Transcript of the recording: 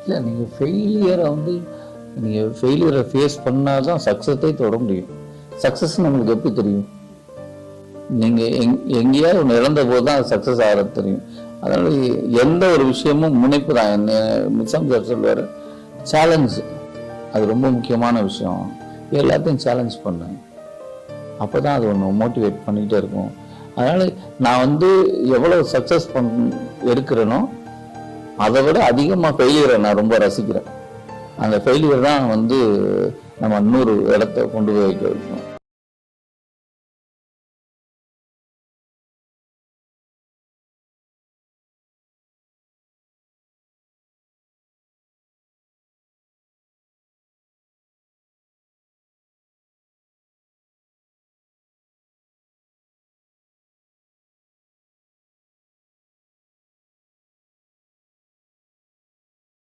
இல்லை, நீங்கள் ஃபெயிலியரை நீங்கள் ஃபெயிலியரை ஃபேஸ் பண்ணால் தான் சக்ஸஸே தொட முடியும். சக்ஸஸ் நம்மளுக்கு எப்படி தெரியும்? நீங்கள் எங்கேயாவது ஒன்று இழந்த போது தான் அது சக்ஸஸ் ஆகிறது தெரியும். அதனால் எந்த ஒரு விஷயமும் முனைப்பு தான். என்ன மிஸ்ஸம் சார் சொல்லுவார், சேலஞ்சு அது ரொம்ப முக்கியமான விஷயம். எல்லாத்தையும் சேலஞ்ச் பண்ணேன், அப்போ தான் அது ஒன்று மோட்டிவேட் பண்ணிக்கிட்டே இருக்கும். அதனால் நான் எவ்வளோ சக்ஸஸ் இருக்கிறேனோ அதை விட அதிகமாக ஃபெயிலியரை நான் ரொம்ப ரசிக்கிறேன். அந்த ஃபெயிலியர் தான் நம்ம இன்னொரு இடத்த கொண்டு போய் வைக்க வைக்கும்.